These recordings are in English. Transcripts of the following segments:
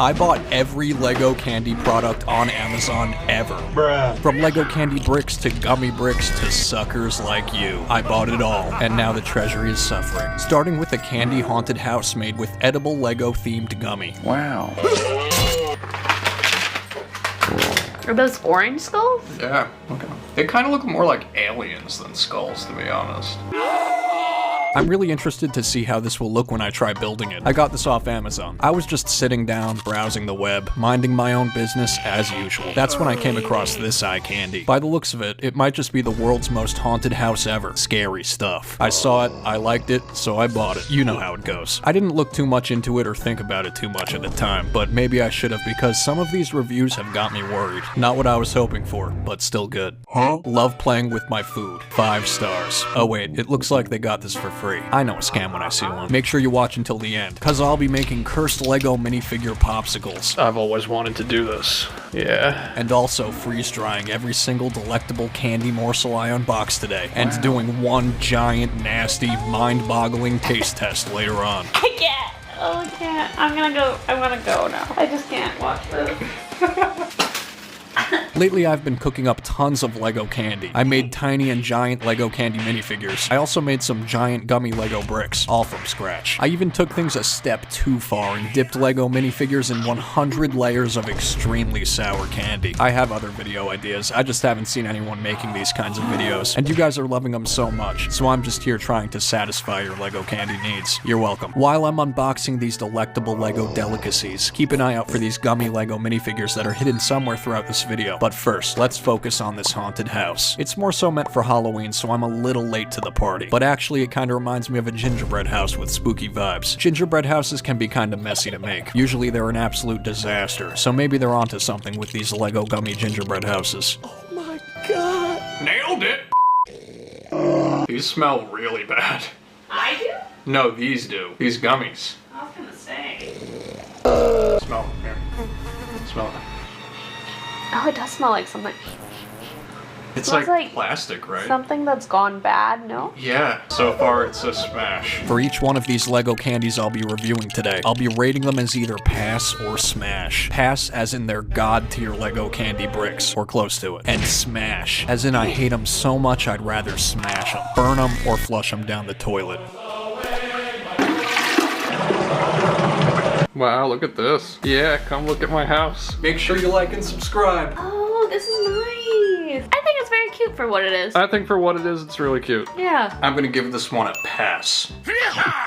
I bought every Lego candy product on Amazon ever. Bruh. From Lego candy bricks to gummy bricks to suckers like you. I bought it all, and now the treasury is suffering. Starting with a candy haunted house made with edible Lego themed gummy. Wow. Are those orange skulls? Yeah, okay. They kind of look more like aliens than skulls, to be honest. I'm really interested to see how this will look when I try building it. I got this off Amazon. I was just sitting down, browsing the web, minding my own business as usual. That's when I came across this eye candy. By the looks of it, it might just be the world's most haunted house ever. Scary stuff. I saw it, I liked it, so I bought it. You know how it goes. I didn't look too much into it or think about it too much at the time, but maybe I should have because some of these reviews have got me worried. Not what I was hoping for, but still good. Love playing with my food. 5 stars. Oh wait, it looks like they got this for free. I know a scam when I see one. Make sure you watch until the end, cause I'll be making cursed Lego minifigure popsicles. I've always wanted to do this. Yeah. And also freeze drying every single delectable candy morsel I unbox today. And doing one giant, nasty, mind-boggling taste test later on. I can't. Oh, I can't. I'm gonna go. I wanna go now. I just can't watch this. Lately, I've been cooking up tons of Lego candy. I made tiny and giant Lego candy minifigures. I also made some giant gummy Lego bricks, all from scratch. I even took things a step too far and dipped Lego minifigures in 100 layers of extremely sour candy. I have other video ideas, I just haven't seen anyone making these kinds of videos, and you guys are loving them so much, so I'm just here trying to satisfy your Lego candy needs. You're welcome. While I'm unboxing these delectable Lego delicacies, keep an eye out for these gummy Lego minifigures that are hidden somewhere throughout this video. But first, let's focus on this haunted house. It's more so meant for Halloween, so I'm a little late to the party. But actually, it kinda reminds me of a gingerbread house with spooky vibes. Gingerbread houses can be kinda messy to make. Usually they're an absolute disaster, so maybe they're onto something with these Lego gummy gingerbread houses. Oh my god! Nailed it! These smell really bad. I do? No, these do. These gummies. I was gonna say. Smell. Here. Smell it. Oh, it does smell like something. It's Smells like plastic, right? Something that's gone bad, no? Yeah, so far it's a smash. For each one of these Lego candies I'll be reviewing today, I'll be rating them as either pass or smash. Pass as in they're god-tier Lego candy bricks, or close to it. And smash, as in I hate them so much I'd rather smash them, burn them, or flush them down the toilet. Wow, look at this. Yeah, come look at my house. Make sure you like and subscribe. Oh, this is nice. I think it's very cute for what it is. I think for what it is, it's really cute. Yeah. I'm gonna give this one a pass.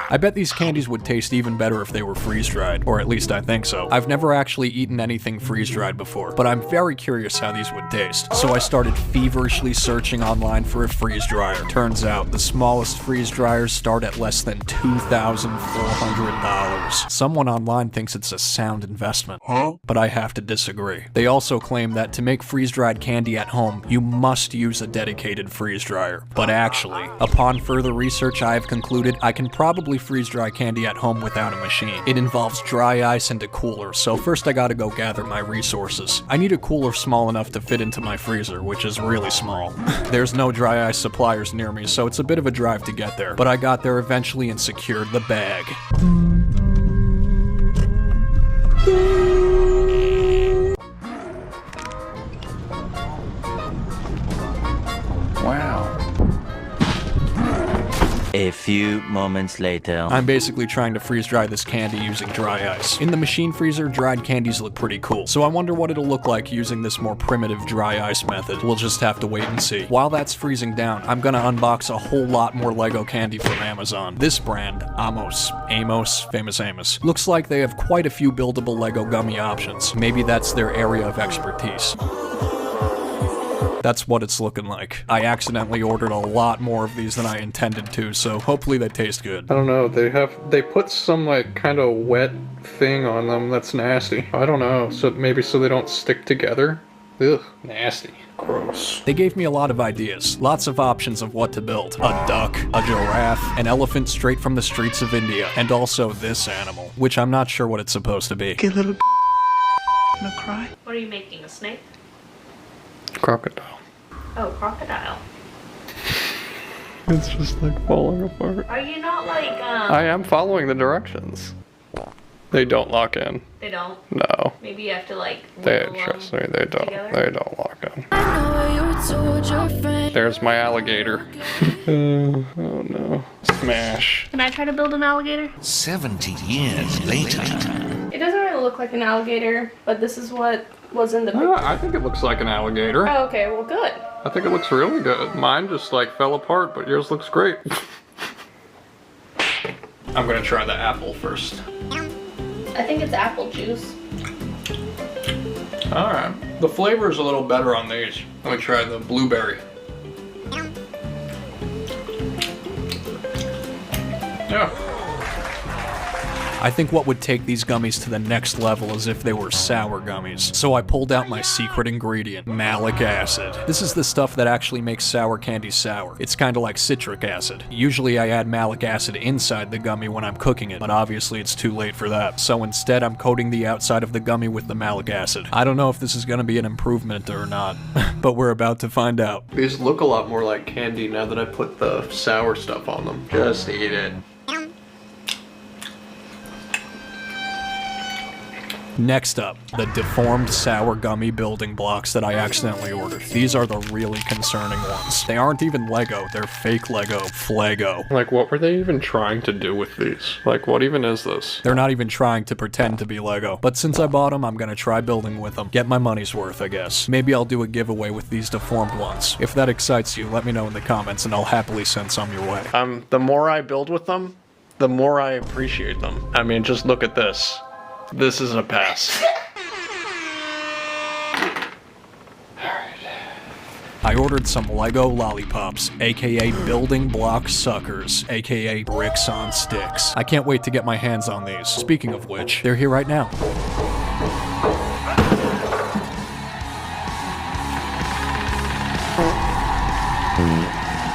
I bet these candies would taste even better if they were freeze-dried, or at least I think so. I've never actually eaten anything freeze-dried before, but I'm very curious how these would taste. So I started feverishly searching online for a freeze dryer. Turns out, the smallest freeze dryers start at less than $2,400. Someone online thinks it's a sound investment, but I have to disagree. They also claim that to make freeze-dried candy at home, you must use a dedicated freeze dryer. But actually, upon further research, I have concluded I can probably freeze-dry candy at home without a machine. It involves dry ice and a cooler, so first I gotta go gather my resources. I need a cooler small enough to fit into my freezer, which is really small. There's no dry ice suppliers near me, so it's a bit of a drive to get there, but I got there eventually and secured the bag. Wow. A few moments later. I'm basically trying to freeze dry this candy using dry ice. In the machine freezer, dried candies look pretty cool, so I wonder what it'll look like using this more primitive dry ice method. We'll just have to wait and see. While that's freezing down, I'm gonna unbox a whole lot more Lego candy from Amazon. This brand, Amos, Famous Amos, looks like they have quite a few buildable Lego gummy options. Maybe that's their area of expertise. That's what it's looking like. I accidentally ordered a lot more of these than I intended to, so hopefully they taste good. I don't know, they put some like kind of wet thing on them that's nasty. I don't know, so maybe so they don't stick together. Ugh, nasty. Gross. They gave me a lot of ideas, lots of options of what to build. A duck, a giraffe, an elephant straight from the streets of India, and also this animal, which I'm not sure what it's supposed to be. Get little gonna cry. What are you making, a snake? Crocodile. Oh, crocodile. It's just like falling apart. Are you not like, I am following the directions. They don't lock in. They don't. No. Maybe you have to like. They wiggle trust them me. They don't. together. They don't lock in. There's my alligator. Oh no. Smash. Can I try to build an alligator? 70 years later. It doesn't really look like an alligator, but this is what was in the picture. I think it looks like an alligator. Oh, okay, well, good. I think it looks really good. Mine just like fell apart, but yours looks great. I'm gonna try the apple first. I think it's apple juice. Alright. The flavor is a little better on these. Let me try the blueberry. Yeah. I think what would take these gummies to the next level is if they were sour gummies. So I pulled out my secret ingredient, malic acid. This is the stuff that actually makes sour candy sour. It's kinda like citric acid. Usually I add malic acid inside the gummy when I'm cooking it, but obviously it's too late for that. So instead I'm coating the outside of the gummy with the malic acid. I don't know if this is gonna be an improvement or not, but we're about to find out. These look a lot more like candy now that I put the sour stuff on them. Just eat it. Next up, the deformed sour gummy building blocks that I accidentally ordered. These are the really concerning ones. They aren't even Lego, they're fake Lego, Flago. Like, what were they even trying to do with these? Like, what even is this? They're not even trying to pretend to be Lego. But since I bought them, I'm gonna try building with them. Get my money's worth, I guess. Maybe I'll do a giveaway with these deformed ones. If that excites you, let me know in the comments and I'll happily send some your way. The more I build with them, the more I appreciate them. I mean, just look at this. This is a pass. I ordered some Lego lollipops, aka building block suckers, aka bricks on sticks. I can't wait to get my hands on these. Speaking of which, they're here right now.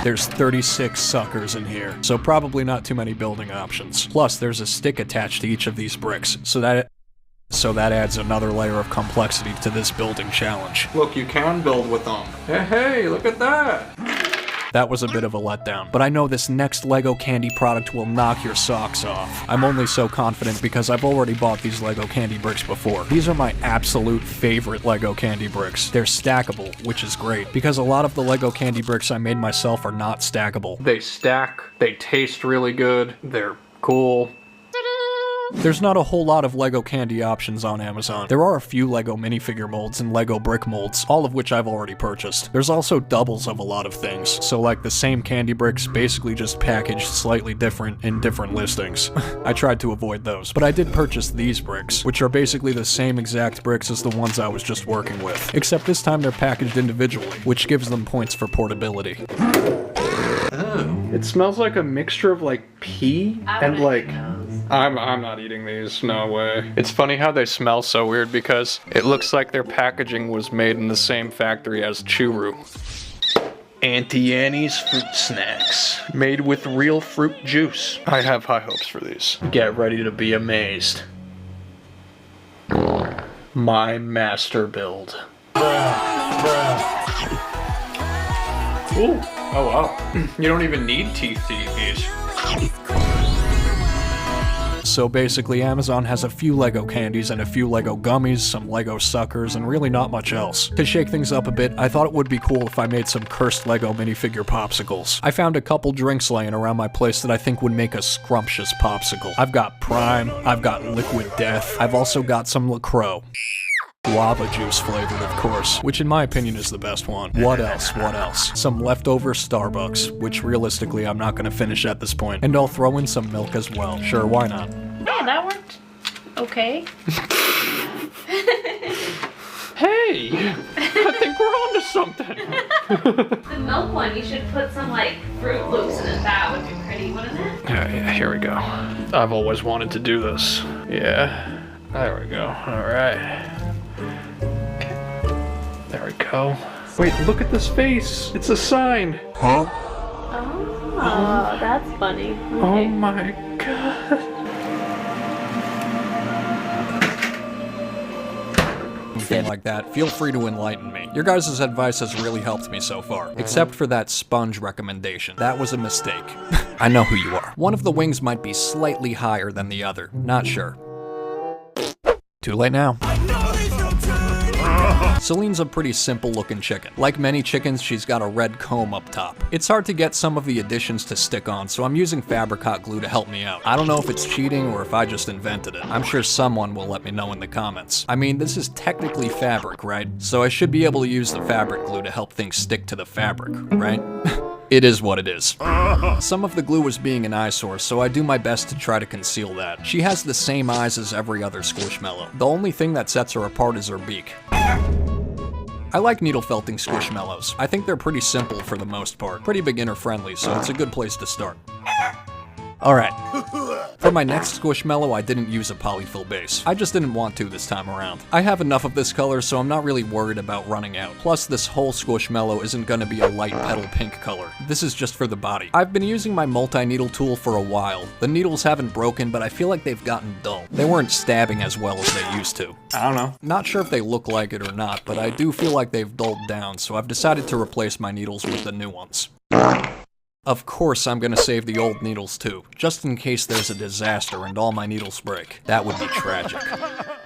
There's 36 suckers in here, so probably not too many building options. Plus, there's a stick attached to each of these bricks, so that adds another layer of complexity to this building challenge. Look, you can build with them. Hey, look at that. That was a bit of a letdown, but I know this next Lego candy product will knock your socks off. I'm only so confident because I've already bought these Lego candy bricks before. These are my absolute favorite Lego candy bricks. They're stackable, which is great, because a lot of the Lego candy bricks I made myself are not stackable. They stack, they taste really good, they're cool. There's not a whole lot of Lego candy options on Amazon. There are a few Lego minifigure molds and Lego brick molds, all of which I've already purchased. There's also doubles of a lot of things, so like the same candy bricks basically just packaged slightly different in different listings. I tried to avoid those, but I did purchase these bricks, which are basically the same exact bricks as the ones I was just working with, except this time they're packaged individually, which gives them points for portability. It smells like a mixture of like pee and like... I'm not eating these, no way. It's funny how they smell so weird because it looks like their packaging was made in the same factory as Churu. Auntie Annie's Fruit Snacks, made with real fruit juice. I have high hopes for these. Get ready to be amazed. My master build. Ooh. Oh wow. You don't even need teeth to eat these. So basically, Amazon has a few Lego candies and a few Lego gummies, some Lego suckers, and really not much else. To shake things up a bit, I thought it would be cool if I made some cursed Lego minifigure popsicles. I found a couple drinks laying around my place that I think would make a scrumptious popsicle. I've got Prime, I've got Liquid Death, I've also got some LaCroix. Guava juice flavored, of course, which in my opinion is the best one. What else? What else? Some leftover Starbucks, which realistically I'm not gonna finish at this point. And I'll throw in some milk as well. Sure, why not? Yeah, that worked. Okay. Hey! I think we're onto something. The milk one, you should put some like Fruit Loops in it. That would be pretty, wouldn't it? Yeah, here we go. I've always wanted to do this. Yeah. There we go. Alright. There we go. Wait, look at this face. It's a sign. Oh, that's funny. Okay. Oh my god. Anything like that, feel free to enlighten me. Your guys' advice has really helped me so far, except for that sponge recommendation. That was a mistake. I know who you are. One of the wings might be slightly higher than the other. Not sure. Too late now. Celine's a pretty simple looking chicken. Like many chickens, she's got a red comb up top. It's hard to get some of the additions to stick on, so I'm using Fabri-Kot glue to help me out. I don't know if it's cheating or if I just invented it. I'm sure someone will let me know in the comments. I mean, this is technically fabric, right? So I should be able to use the fabric glue to help things stick to the fabric, right? It is what it is. Some of the glue was being an eyesore, so I do my best to try to conceal that. She has the same eyes as every other Squishmallow. The only thing that sets her apart is her beak. I like needle felting Squishmallows. I think they're pretty simple for the most part. Pretty beginner friendly, so it's a good place to start. Alright. For my next Squishmallow, I didn't use a polyfill base. I just didn't want to this time around. I have enough of this color, so I'm not really worried about running out. Plus, this whole Squishmallow isn't gonna be a light petal pink color. This is just for the body. I've been using my multi-needle tool for a while. The needles haven't broken, but I feel like they've gotten dull. They weren't stabbing as well as they used to. I don't know. Not sure if they look like it or not, but I do feel like they've dulled down, so I've decided to replace my needles with the new ones. Of course, I'm gonna save the old needles too, just in case there's a disaster and all my needles break. That would be tragic.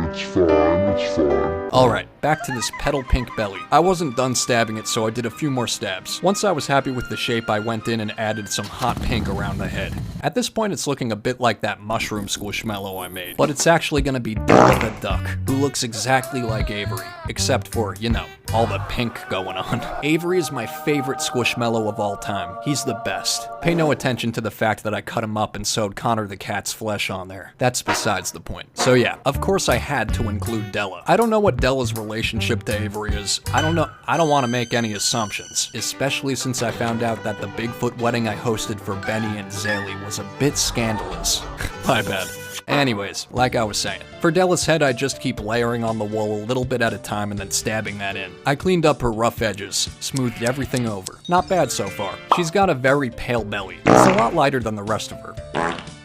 It's fine. Alright, back to this petal pink belly. I wasn't done stabbing it, so I did a few more stabs. Once I was happy with the shape, I went in and added some hot pink around the head. At this point, it's looking a bit like that mushroom Squishmallow I made, but it's actually gonna be Della the Duck, who looks exactly like Avery, except for, you know, all the pink going on. Avery is my favorite Squishmallow of all time. He's the best. Pay no attention to the fact that I cut him up and sewed Connor the cat's flesh on there. That's besides the point. So yeah, of course I had to include Della. I don't know what Della's relationship to Avery is. I don't want to make any assumptions, especially since I found out that the Bigfoot wedding I hosted for Benny and Zaylee was a bit scandalous. My bad. Anyways, like I was saying, for Della's head I just keep layering on the wool a little bit at a time and then stabbing that in. I cleaned up her rough edges, smoothed everything over. Not bad so far. She's got a very pale belly. It's a lot lighter than the rest of her.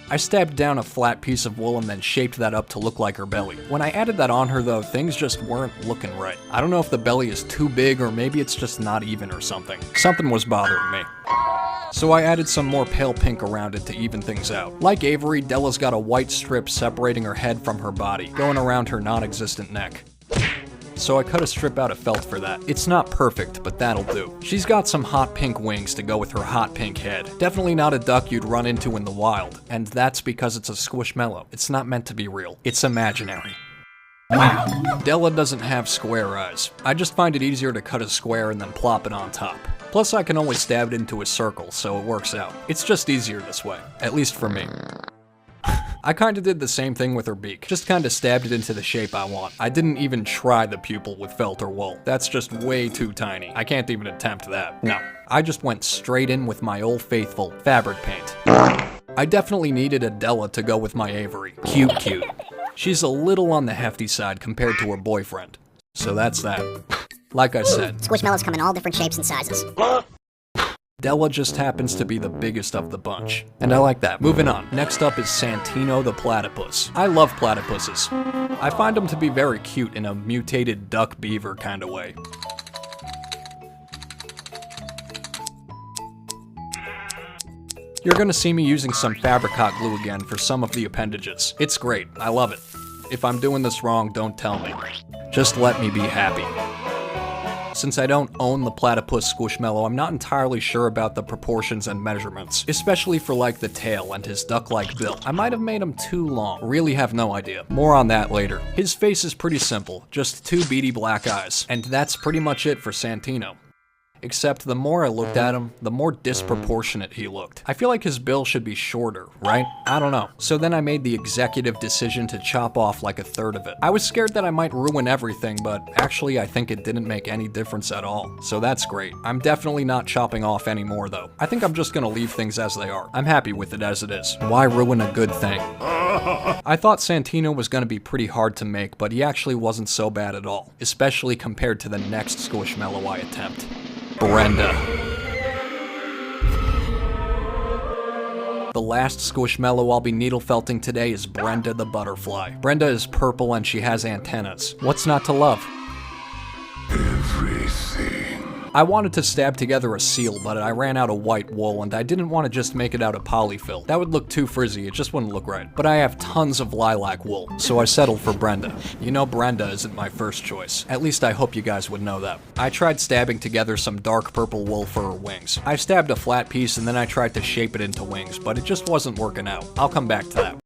I stabbed down a flat piece of wool and then shaped that up to look like her belly. When I added that on her though, things just weren't looking right. I don't know if the belly is too big or maybe it's just not even or something. Something was bothering me. So I added some more pale pink around it to even things out. Like Avery, Della's got a white strip separating her head from her body, going around her non-existent neck. So I cut a strip out of felt for that. It's not perfect, but that'll do. She's got some hot pink wings to go with her hot pink head. Definitely not a duck you'd run into in the wild, and that's because it's a Squishmallow. It's not meant to be real. It's imaginary. Wow. Della doesn't have square eyes. I just find it easier to cut a square and then plop it on top. Plus I can always stab it into a circle, so it works out. It's just easier this way, at least for me. I kinda did the same thing with her beak, just kinda stabbed it into the shape I want. I didn't even try the pupil with felt or wool. That's just way too tiny. I can't even attempt that. No. I just went straight in with my old faithful fabric paint. I definitely needed a Della to go with my Avery. Cute. She's a little on the hefty side compared to her boyfriend. So that's that. Like I said, Squishmallows come in all different shapes and sizes. Della just happens to be the biggest of the bunch. And I like that. Moving on. Next up is Santino the platypus. I love platypuses. I find them to be very cute in a mutated duck beaver kind of way. You're gonna see me using some Fabri-Kot glue again for some of the appendages. It's great. I love it. If I'm doing this wrong, don't tell me. Just let me be happy. Since I don't own the platypus Squishmallow, I'm not entirely sure about the proportions and measurements, especially for like the tail and his duck-like bill. I might have made him too long, really have no idea. More on that later. His face is pretty simple, just two beady black eyes, and that's pretty much it for Santino. Except the more I looked at him, the more disproportionate he looked. I feel like his bill should be shorter, right? I don't know. So then I made the executive decision to chop off like a third of it. I was scared that I might ruin everything, but actually I think it didn't make any difference at all. So that's great. I'm definitely not chopping off anymore though. I think I'm just gonna leave things as they are. I'm happy with it as it is. Why ruin a good thing? I thought Santino was gonna be pretty hard to make, but he actually wasn't so bad at all, especially compared to the next Squishmallow I attempt. Brenda. The last Squishmallow I'll be needle felting today is Brenda the butterfly. Brenda is purple and she has antennas. What's not to love? Everything. I wanted to stab together a seal, but I ran out of white wool, and I didn't want to just make it out of polyfill. That would look too frizzy, it just wouldn't look right. But I have tons of lilac wool, so I settled for Brenda. You know Brenda isn't my first choice. At least I hope you guys would know that. I tried stabbing together some dark purple wool for her wings. I stabbed a flat piece and then I tried to shape it into wings, but it just wasn't working out. I'll come back to that.